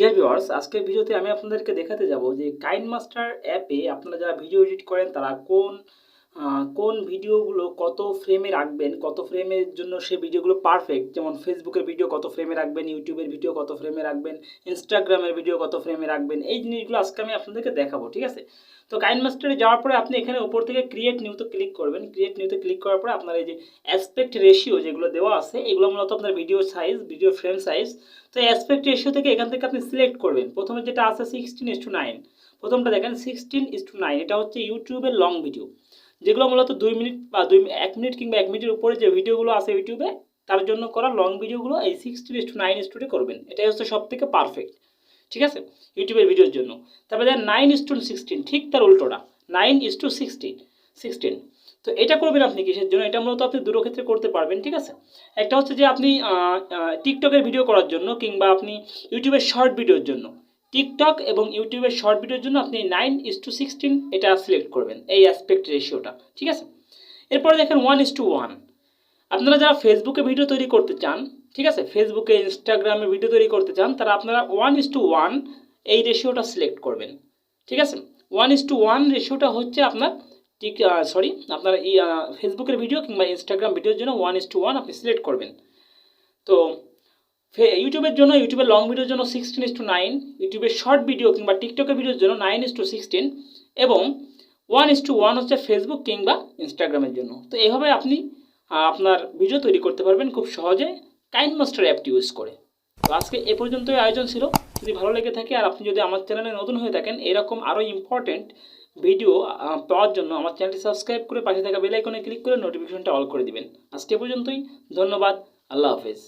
Dear viewers, আজকের ভিডিওতে আমি আপনাদেরকে দেখাতে যাব যে কাইনমাস্টার অ্যাপে আপনারা যারা ভিডিও এডিট করেন তারা কোন ভিডিওগুলো কত ফ্রেমে রাখবেন, কত ফ্রেমের জন্য সেই ভিডিওগুলো পারফেক্ট। যেমন ফেসবুকের ভিডিও কত ফ্রেমে রাখবেন, ইউটিউবের ভিডিও কত ফ্রেমে রাখবেন, ইনস্টাগ্রামের ভিডিও কত ফ্রেমে রাখবেন, এই জিনিসগুলো আজকে আমি আপনাদেরকে দেখাবো। ঠিক আছে, তো কাইনমাস্টারে যাওয়ার পরে আপনি এখানে উপর থেকে ক্রিয়েট নিউতে ক্লিক করবেন। ক্রিয়েট নিউতে ক্লিক করার পরে আপনার এই যে অ্যাসপেক্ট রেশিও যেগুলো দেওয়া আছে, এগুলো মূলত আপনার video size, video frame size. তো অ্যাসপেক্ট রেশিও থেকে এখান থেকে আপনি সিলেক্ট করবেন। প্রথমে যেটা আছে 16:9, প্রথমটা দেখেন 16:9, এটা হচ্ছে ইউটিউবের লং ভিডিও, যেগুলো মূলত 2 মিনিট বা 1 মিনিট কিংবা 1 মিনিটের উপরে যে ভিডিওগুলো আছে ইউটিউবে তার জন্য করা লং ভিডিওগুলো এই 16:9 করবেন। এটাই হচ্ছে সব থেকে পারফেক্ট। ঠিক আছে, ইউটিউবের ভিডিওর জন্য। তারপরে দেখেন 9:16, ঠিক তার উল্টোটা 9:16। তো এটা করবেন আপনি কিসের জন্য? এটা মূলত আপনি দুটো ক্ষেত্রে করতে পারবেন। ঠিক আছে, একটা হচ্ছে যে আপনি টিকটকের ভিডিও করার জন্য কিংবা আপনি ইউটিউবের শর্ট ভিডিওর জন্য, টিকটক এবং ইউটিউবের শর্ট ভিডিওর জন্য আপনি 9:16 এটা সিলেক্ট করবেন, এই অ্যাসপেক্ট রেশিওটা। ঠিক আছে, এরপরে দেখেন 1:1। আপনারা যারা ফেসবুকে ভিডিও তৈরি করতে চান, ঠিক আছে, ফেসবুকে ইনস্টাগ্রামে ভিডিও তৈরি করতে চান, তারা আপনারা 1:1 এই রেশিওটা সিলেক্ট করবেন। ঠিক আছে, 1:1 রেশিওটা হচ্ছে আপনার আপনার এই ফেসবুকের ভিডিও কিংবা ইনস্টাগ্রাম ভিডিওর জন্য 1:1 আপনি সিলেক্ট করবেন। তো ইউটিউবের জন্য, ইউটিউবের লং ভিডিওর জন্য 16:9, ইউটিউবের শর্ট ভিডিও কিংবা টিকটকের ভিডিওর জন্য 9:16 এবং 1:1 হচ্ছে ফেসবুক কিংবা ইনস্টাগ্রামের জন্য। তো এইভাবে আপনি আপনার ভিডিও তৈরি করতে পারবেন খুব সহজে কাইনমাস্টার অ্যাপটি ইউজ করে। তো আজকে এ পর্যন্তই আয়োজন ছিল। যদি ভালো লেগে থাকে আর আপনি যদি আমার চ্যানেলে নতুন হয়ে থাকেন, এরকম আরও ইম্পর্টেন্ট ভিডিও পাওয়ার জন্য আমার চ্যানেলটি সাবস্ক্রাইব করে পাশে থাকা বেল আইকনে ক্লিক করে নোটিফিকেশনটা অল করে দিবেন। আজকে এ পর্যন্তই, ধন্যবাদ, আল্লাহ হাফেজ।